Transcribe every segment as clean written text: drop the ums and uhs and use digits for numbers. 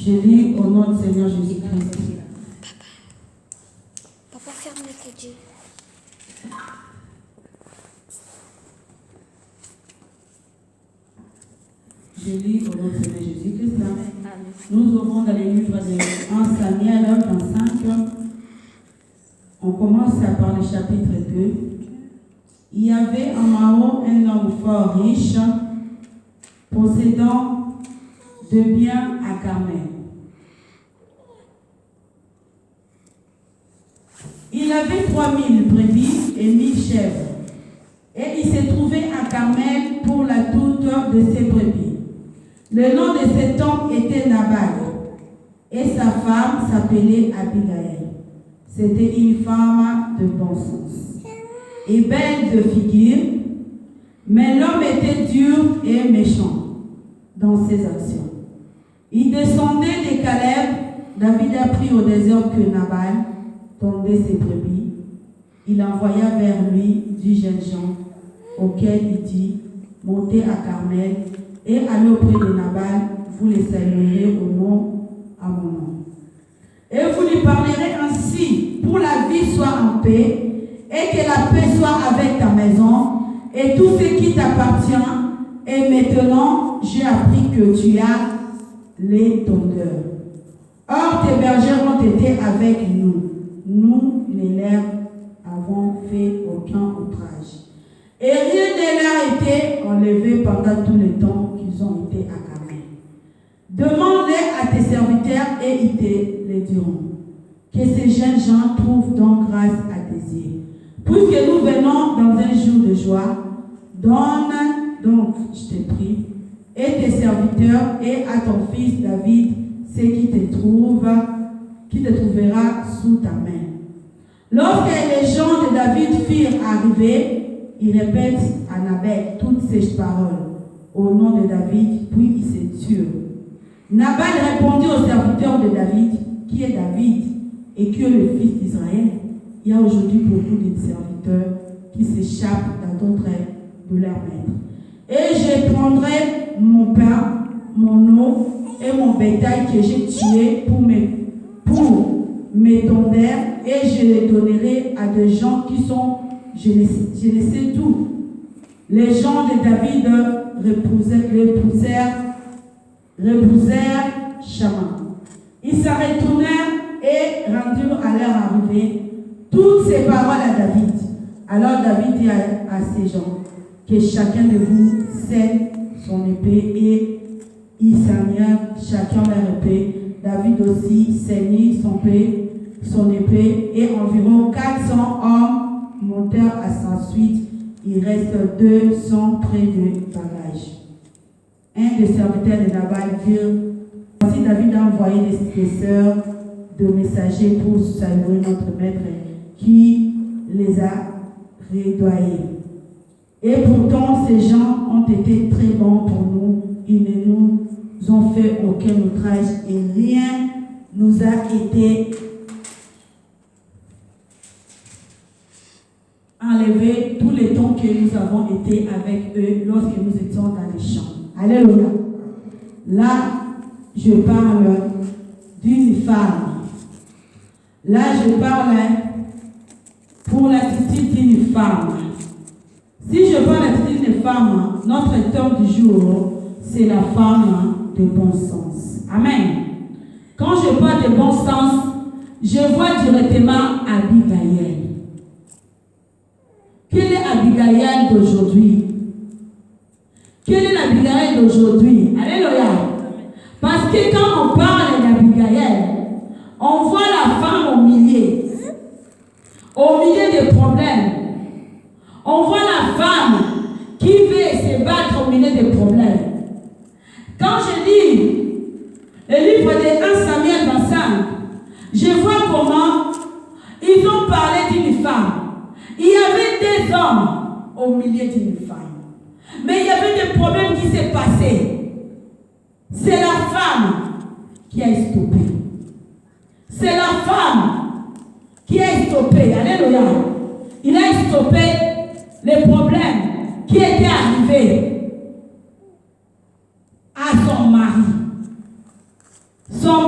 Je lis au nom du Seigneur Jésus-Christ. Papa, ferme les Dieu. Je lis au nom du Seigneur Jésus-Christ. Nous ouvrons dans les livres de 1 Samuel 25. On commence par le chapitre 2. Il y avait en Mao un homme fort riche, possédant de biens à Carmel. Il avait 3000 brebis et 1000 chèvres, et il s'est trouvé à Carmel pour la toute de ses brebis. Le nom de cet homme était Nabal, et sa femme s'appelait Abigail. C'était une femme de bon sens et belle de figure, mais l'homme était dur et méchant dans ses actions. Il descendait des Caleb. David apprit au désert que Nabal tondait ses brebis. Il envoya vers lui du jeune gens, auquel il dit: montez à Carmel et allez auprès de Nabal, vous les saluerez au nom à mon nom. Et vous lui parlerez ainsi: pour la vie soit en paix, et que la paix soit avec ta maison, et tout ce qui t'appartient. Et maintenant, j'ai appris que tu as les tondeurs. Or, tes bergers ont été avec nous. Nous, les leurs, avons fait aucun outrage. Et rien ne leur a été enlevé pendant tout le temps qu'ils ont été à Carmel. Demande-les à tes serviteurs et ils te les diront. Que ces jeunes gens trouvent donc grâce à tes yeux. Puisque nous venons dans un jour de joie, donne donc, je te prie, et tes serviteurs et à ton fils David ce qui te trouvera sous ta main. Lorsque les gens de David furent arrivés, il répète à Nabal toutes ces paroles au nom de David, puis il se tue. Nabal répondit aux serviteurs de David: qui est David et qui est le fils d'Israël? Il y a aujourd'hui beaucoup de serviteurs qui s'échappent dans d'autres de leur maître. Et je prendrai mon pain, mon eau et mon bétail que j'ai tué pour mes tondeurs, et je les donnerai à des gens qui sont, je ne sais d'où. Les gens de David repoussèrent Chama. Ils se retournèrent et rendirent à leur arrivée toutes ces paroles à David. Alors David dit à ces gens: que chacun de vous scelle son épée, et ils saignèrent chacun leur épée. David aussi saignit son épée, et environ 400 hommes montèrent à sa suite. Il reste 200 près du bagage. Un des serviteurs de Nabal dit: voici David a envoyé des sœurs de messagers pour saluer notre maître, qui les a rédoyés. Et pourtant, ces gens ont été très bons pour nous. Ils ne nous ont fait aucun outrage et rien nous a été enlevé tout le temps que nous avons été avec eux lorsque nous étions dans les champs. Alléluia. Là, je parle d'une femme. Là, je parle pour l'attitude d'une femme. Si je parle l'attitude d'une femme, notre thème du jour, c'est la femme de bon sens. Amen. Quand je parle de bon sens, je vois directement Abigail. Quelle est Abigail d'aujourd'hui? Quelle est l'Abigail d'aujourd'hui? Alléluia. Parce que quand on parle d'Abigail, on voit la femme au milieu des problèmes. On voit la femme qui veut se battre au milieu des problèmes. Quand je lis le livre de 1 Samuel 25, je vois comment ils ont parlé d'une femme. Il y avait des hommes au milieu d'une femme. Mais il y avait des problèmes qui s'est passé. C'est la femme qui a stoppé. C'est la femme qui a stoppé. Alléluia. Il a stoppé les problèmes qui étaient arrivés à son mari. Son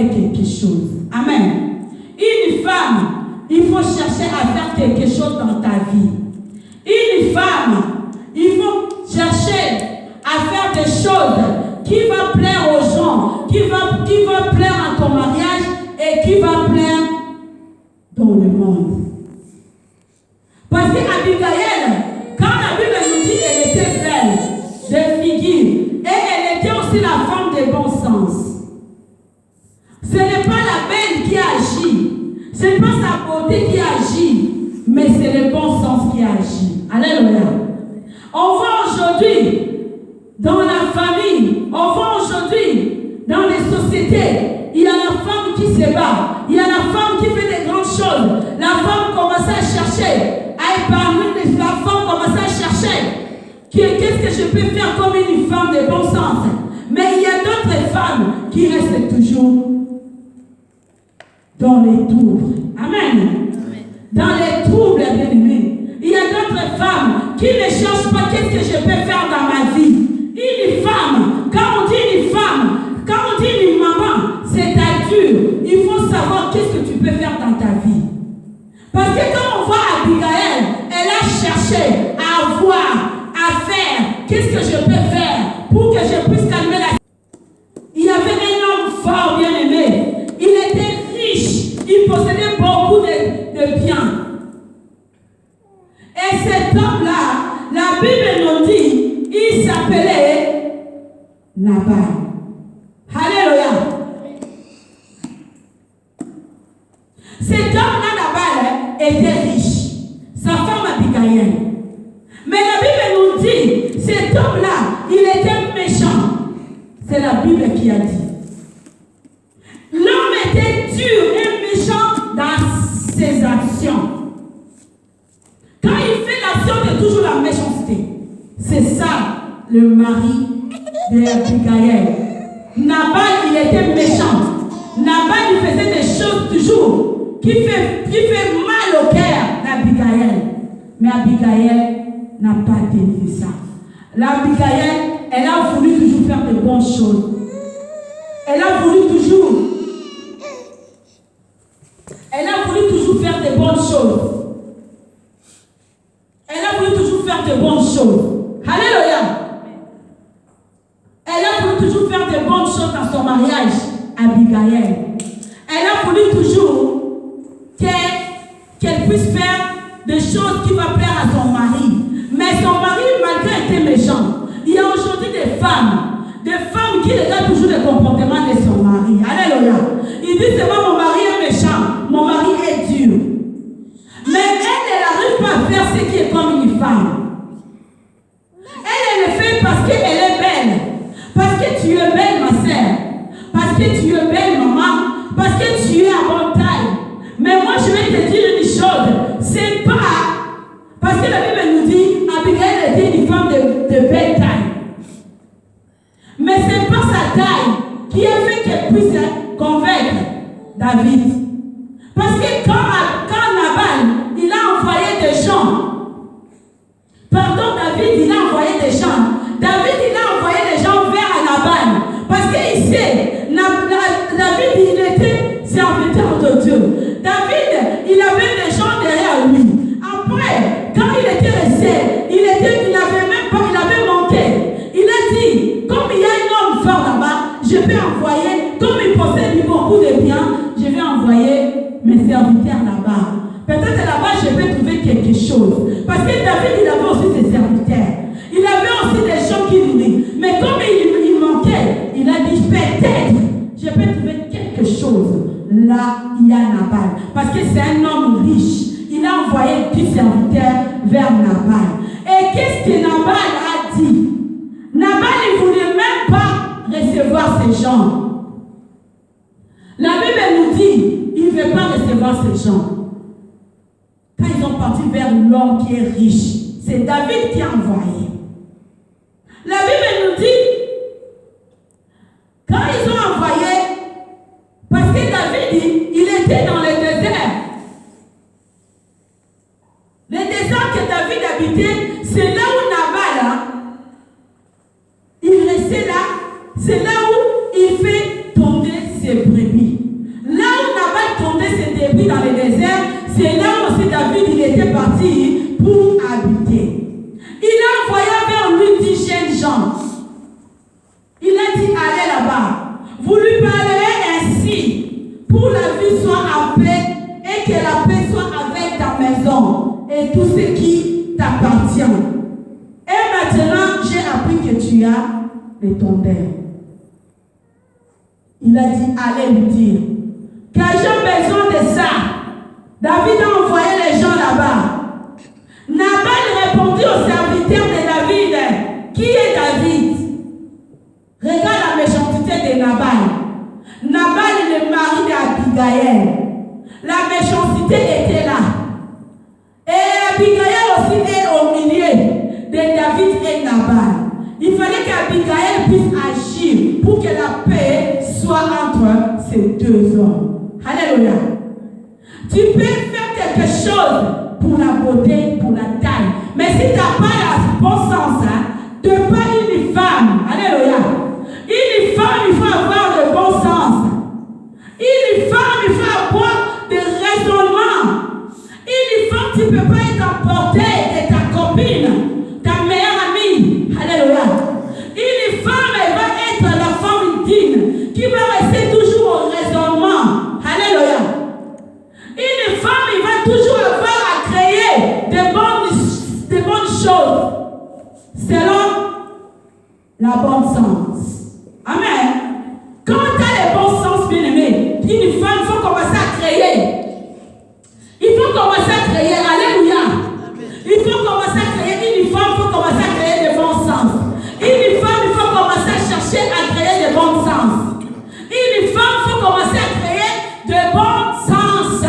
faire quelque chose. Amen. Une femme, il faut chercher à faire quelque chose dans ta vie. Une femme, il faut chercher à faire des choses qui vont plaire aux gens, qui va plaire à ton mariage et qui va plaire dans le monde. Parce qu'Abigail, quand la Bible nous dit qu'elle était belle, de figure, et elle était aussi la femme de bon sens. Ce n'est pas la belle qui agit, ce n'est pas sa beauté qui agit, mais c'est le bon sens qui agit. Alléluia. On voit aujourd'hui dans la famille, on voit aujourd'hui dans les sociétés, il y a la femme qui se bat, il y a la femme qui fait des grandes choses. La femme commence à chercher, à épargner, la femme commence à chercher. Qu'est-ce que je peux faire comme une femme de bon sens? Mais il y a d'autres femmes qui restent toujours dans les troubles. Amen. Dans les troubles, bien aimés. Il y a d'autres femmes qui ne cherchent pas qu'est-ce que je peux faire dans ma vie. Une femme, quand on dit une femme, quand on dit une maman, c'est adulte. Il faut savoir qu'est-ce que tu peux faire dans ta vie. Parce que quand on voit Abigail, elle a cherché à avoir, à faire, qu'est-ce que je peux faire pour que je puisse calmer la... Il y avait un homme fort, bien aimé. Il était riche. Il possédait beaucoup de biens. Et cet homme-là, la Bible nous dit, il s'appelait Nabal. Alléluia. Cet homme-là, Nabal, était riche. Sa femme Abigail. Mais la Bible nous dit, cet homme-là, il était méchant. C'est la Bible qui a dit. L'homme était dur et méchant dans ses actions. Quand il fait l'action, c'est toujours la méchanceté. C'est ça, le mari d'Abigail. Nabal, il était méchant. Nabal, il faisait des choses toujours qui fait mal au cœur d'Abigail. Mais Abigail n'a pas tenu ça. L'Abigail, elle a voulu toujours faire de bonnes choses. Elle a voulu toujours faire de bonnes choses. Elle a voulu toujours faire de bonnes choses. Alléluia. Elle a voulu toujours faire de bonnes choses dans son mariage, Abigail. Elle a voulu toujours qu'elle puisse faire des choses qui vont plaire à son mari. Mais son mari, malgré était méchant. Il y a aujourd'hui des femmes qui regardent toujours le comportement de son mari. Alléluia. Il dit, c'est moi, mon mari est méchant, mon mari est dur. Mais elle n'arrive pas à faire ce qui est comme une femme. Elle le fait parce qu'elle est belle. Parce que tu es belle, ma sœur. Parce que tu es belle, maman. Parce que tu es à bonne taille. Mais moi, je vais te dire une chose. C'est pas... Parce que la Bible nous dit, Abigail était une femme de belle taille. Mais ce n'est pas sa taille qui a fait qu'elle puisse convaincre David. Parce que quand Nabal, il a envoyé des gens. Pardon, David, il a envoyé des gens. David, il a envoyé des gens vers Nabal. Parce qu'il sait, David, il était serviteur de Dieu. David, il avait des gens derrière lui. Après, quand il était resté, il avait manqué. Il a dit, comme il y a un homme fort là-bas, je vais envoyer, comme il possède beaucoup de biens, je vais envoyer mes serviteurs là-bas. Peut-être là-bas, je vais trouver quelque chose. Parce que David, il avait aussi des serviteurs. Il avait aussi des gens qui nourrissent. Mais comme il manquait, il a dit, peut-être, je vais trouver quelque chose. Là, il y a Nabal. Parce que c'est un homme riche. Il a envoyé 10 serviteurs vers Nabal. Et qu'est-ce que Nabal a dit? Nabal ne voulait même pas recevoir ces gens. La Bible nous dit, il ne veut pas recevoir ces gens. Quand ils ont parti vers l'homme qui est riche, c'est David qui a envoyé. La Bible nous dit, quand ils ont envoyé, parce que David, il était dans le désert. Le désert que David habitait, c'est là où Nabal, il restait là, c'est là où il fait tomber ses brebis. parti pour habiter. Il a envoyé vers lui 10 jeunes gens. Il a dit, allez là-bas. Vous lui parlerez ainsi, pour la vie soit en paix et que la paix soit avec ta maison et tout ce qui t'appartient. Et maintenant, j'ai appris que tu as les tondeurs. Il a dit, allez lui dire, car j'ai besoin de ça. David a envoyé les gens là-bas. Nabal répondit au serviteur de David, qui est David? Regarde la méchanceté de Nabal. Nabal est le mari d'Abigail. La méchanceté était là. Et Abigail aussi est au milieu de David et Nabal. Il fallait qu'Abigail puisse agir pour que la paix soit entre ces deux hommes. Alléluia. Tu peux faire quelque chose pour la beauté, pour la taille. Mais si tu n'as pas le bon sens, de pas une femme. Alléluia. Une femme, il faut avoir le bon sens. Une femme, il faut avoir des raisonnements. Une femme, tu ne peux pas être emportée de ta copine, ta meilleure amie. Alléluia. Une femme, elle va être la femme digne, qui va rester toujours au raisonnement. Alléluia. Une femme, il va toujours avoir à créer des bonnes choses selon la bonne sens. Amen. Quand tu as le bon sens, bien aimé, une femme, il faut commencer à créer. Il faut commencer à créer. Alléluia. Il faut commencer à créer. Une femme, il faut commencer à créer de bons sens. Une femme, il faut commencer à chercher à créer de bons sens. Une femme, il faut commencer à créer de bons sens.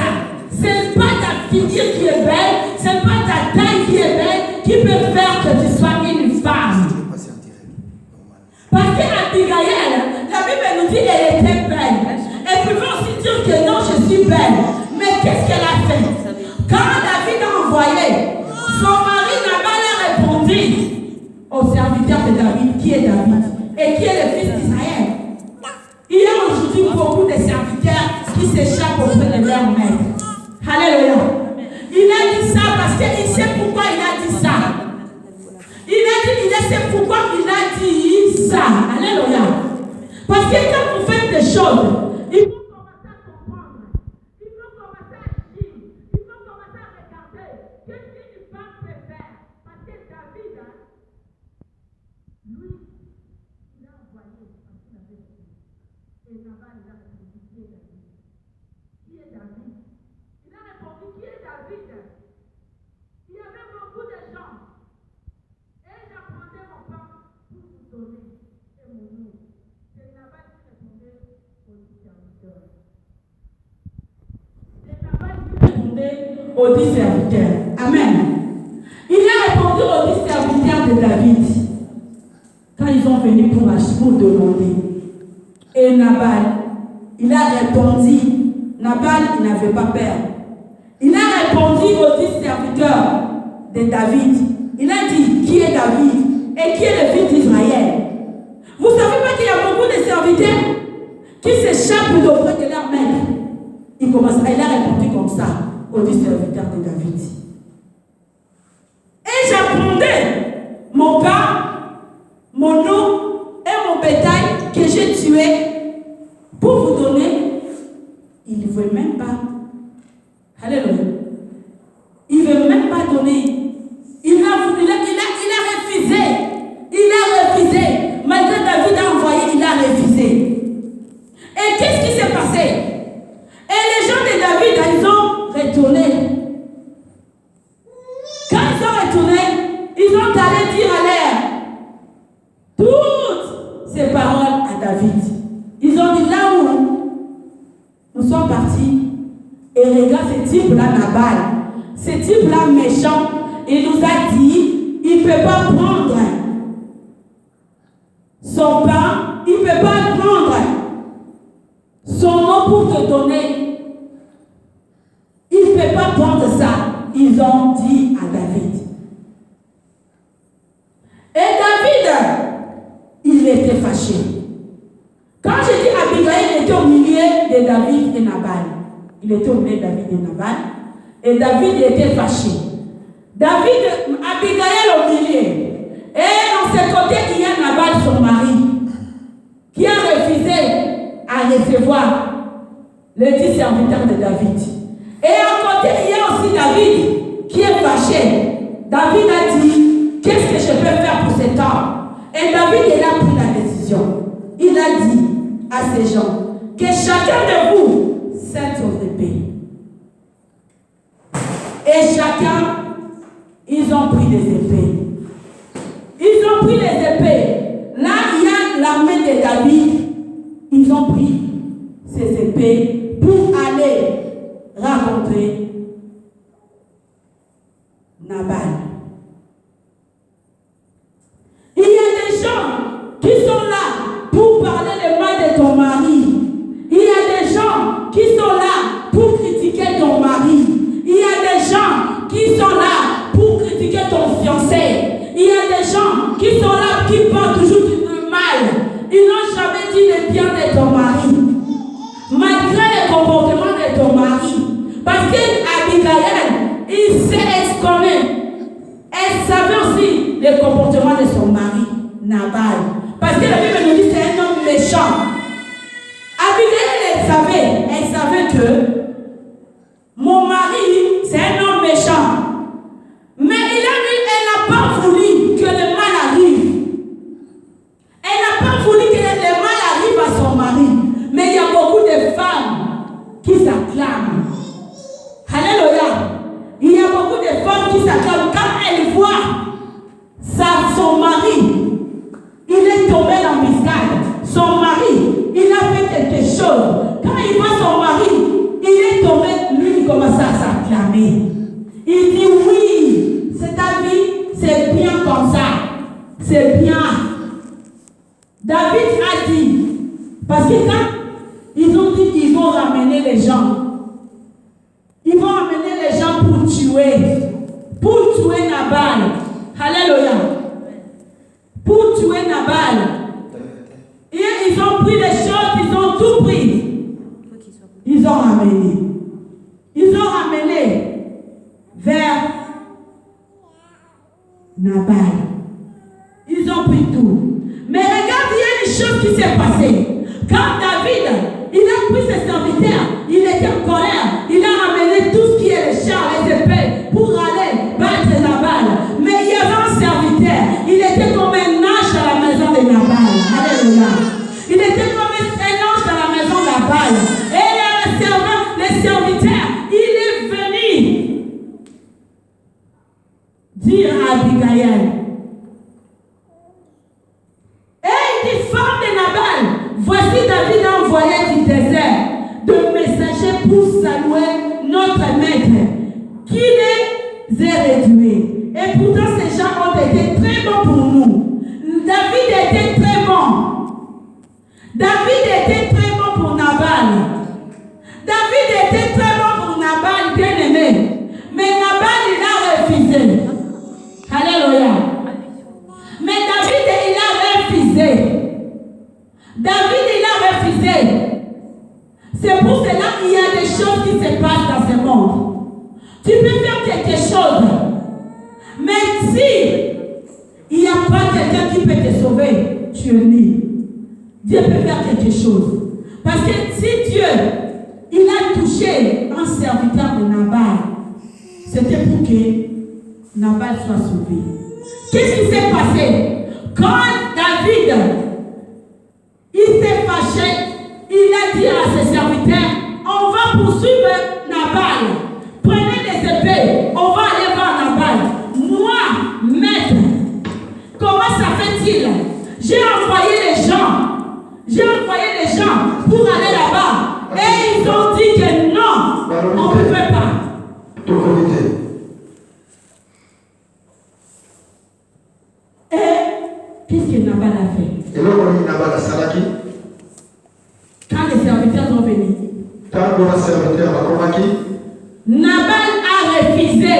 Ce n'est pas ta figure qui est belle, ce n'est pas ta taille qui est belle qui peut faire que tu sois une femme. Parce qu'Abigail, la Bible nous dit qu'elle était belle. Elle pouvait aussi dire que non, je suis belle. Mais qu'est-ce qu'elle a fait? Quand David a envoyé, son mari Nabal a répondu au serviteur de David, qui est David et qui est le fils d'Israël. Il y a aujourd'hui beaucoup de serviteurs qui s'échappent auprès de leur maître. Alléluia. Il a dit ça parce qu'il sait pourquoi il a dit ça. Il sait pourquoi il a dit ça. Alléluia. Parce que quand vous faites des choses, il faut commencer à comprendre. Il faut commencer à agir. Il faut commencer à regarder. Qu'est-ce qu'une femme peut faire? Parce que David, lui, il a envoyé parce qu'il avait dit. Et Nabal, il a répondu, qui est David? Qui est David? Il a répondu, qui est David? Il y avait beaucoup de gens. Et j'apprendais mon pain pour vous donner. Et mon nom. C'est Nabal qui répondait aux dix serviteurs. C'est Nabal qui répondait aux 10 serviteurs. Amen. Il a répondu aux 10 serviteurs de David quand ils sont venus pour demander. Et Nabal, il a répondu. Nabal, il n'avait pas peur. Il a répondu aux 10 serviteurs de David. Il a dit qui est David et qui est le fils d'Israël. Vous ne savez pas qu'il y a beaucoup de serviteurs qui s'échappent d'auprès de leur maître. Il a répondu comme ça aux 10 serviteurs de David. Et j'apprendais mon pain, mon eau et mon bétail que j'ai tué pour vous donner. Il ne veut même pas. Alléluia. Il ne veut même pas donner. Il a refusé. Il a refusé. Malgré David a envoyé, il a refusé. Et qu'est-ce qui s'est passé? Et les gens de David, ils ont retourné. Quand ils ont retourné, ils ont allé dire à l'air toutes ces paroles à David. Ils ont dit là où nous sommes partis. Et regarde ce type-là, Nabal. Ce type-là méchant, il nous a dit, il ne peut pas prendre son pain, il ne peut pas prendre son eau pour te donner. Il ne peut pas prendre ça. Ils ont dit à David. Et David, il était fâché. Quand je dis Abigail, il était au milieu de David et Nabal. Il était au milieu de David et Nabal. Et David était fâché. David, Abigail au milieu. Et dans ce côté, il y a Nabal, son mari, qui a refusé à recevoir les 10 serviteurs de David. Et à côté, il y a aussi David qui est fâché. David a dit, qu'est-ce que je peux faire pour cet homme? Et David, il a pris la décision. Il a dit à ces gens, que chacun de vous scelle son épée. Et chacun, ils ont pris les épées. Ils ont pris les épées. Là, il y a l'armée de David. Ils ont pris ces épées pour aller rencontrer Nabal. Il y a des gens qui sont là pour parler le mal de ton mari. Il y a des gens qui sont là pour critiquer ton mari. Il y a des gens qui sont là pour critiquer ton fiancé. Il y a des gens qui sont là, qui parlent toujours du mal. Ils n'ont jamais dit le bien de ton mari. Malgré le comportement de ton mari. Parce qu'Abigail, il s'est exprimé. Elle savait aussi le comportement de son mari, Nabal. Parce que la Bible nous dit que c'est un homme méchant. Abigail, elle savait que mon mari, c'est un homme méchant. Mais elle n'a pas voulu que le mal arrive. Elle n'a pas voulu que le mal arrive à son mari. Mais il y a beaucoup de femmes qui s'acclament. Alléluia. Il y a beaucoup de femmes qui s'acclament. Quand elles voient son mari, il est tombé dans l'embuscade. Son mari, il a fait quelque chose. Quand il voit son mari, il est tombé, lui, il commence à s'acclamer. Il dit oui, c'est ta vie, c'est bien comme ça. C'est bien. David a dit, parce que quand ils ont dit qu'ils vont ramener les gens, ils vont ramener les gens pour tuer Nabal. Alléluia. Pour tuer Nabal. Et ils ont pris les choses, ils ont tout pris. Ils ont ramené. Ils ont ramené vers Nabal. Ils ont pris tout. Mais regarde, il y a une chose qui s'est passée. Quand David, il a pris ses serviteurs, il était en colère, il a ramené tout ce qui est les chars, les épées, pour aller battre Nabal. Mais il y avait un serviteur, il était comme un ange à la maison de Nabal. Alléluia. Il était comme un ange à la maison de Nabal. Et le serviteur, il est venu dire à Abigail. Femme de Nabal, voici David a envoyé du désert de messagers pour saluer notre maître, qui les a réduits. Et pourtant, ces gens ont été très bons pour nous. David était très bon. David était très bon pour Nabal. David était très bon pour Nabal, bien aimé. Mais Nabal, il a refusé. Alléluia. Mais David, il a refusé. David, il a refusé. C'est pour cela qu'il y a des choses qui se passent dans ce monde. Tu peux faire quelque chose. Mais si il n'y a pas quelqu'un qui peut te sauver, tu es libre. Dieu peut faire quelque chose. Parce que si Dieu, il a touché un serviteur de Nabal, c'était pour que Nabal soit sauvé. Qu'est-ce qui s'est passé? Quand David, il s'est fâché, il a dit à ses serviteurs, on va poursuivre Nabal. Prenez les épées, on va aller voir Nabal. Moi, maître, comment ça fait-il? J'ai envoyé les gens pour aller là-bas. Et ils ont dit que non, on ne peut pas. Et qu'est-ce que Nabal a fait? Quand les serviteurs sont venus, Nabal a refusé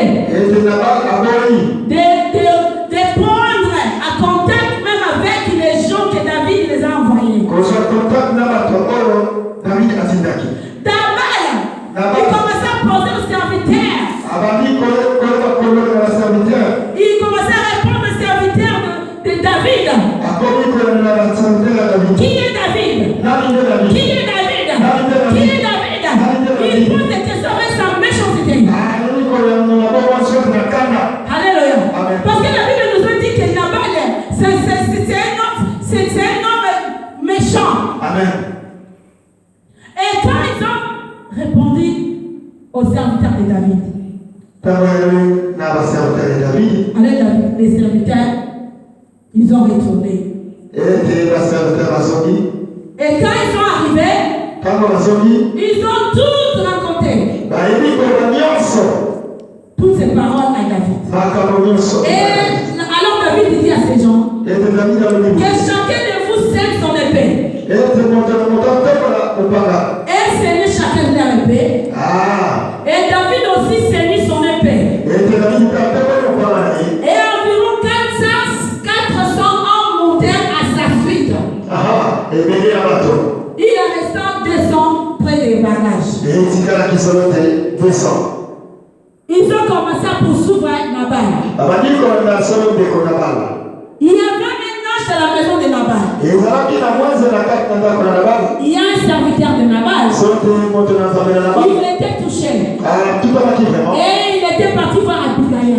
de prendre à contact même avec les gens que David les a envoyés. Nabal, il commençait à poser aux serviteurs. Qui est David? Qui est David? Il pose des questions avec sa méchanceté. Alléluia. Parce que la Bible nous a dit que Nabal, c'est un homme méchant. Amen. Et quand ils ont répondu aux serviteurs de David, alors les serviteurs, ils ont retourné. Et quand ils sont arrivés, ils ont tout raconté. Toutes ces paroles à David. Et alors David dit à ces gens que chacun de vous scelle son épée. Et scellait chacun de leur épée. Et David aussi scellait son épée. Et environ 400 hommes montèrent à sa suite. Il est resté 200 près des bagages. Ils ont commencé à poursuivre Nabal. Il y avait un ange dans la maison de Nabal. Il y a un serviteur de Nabal. Il était touché. Et il était parti voir Abigail.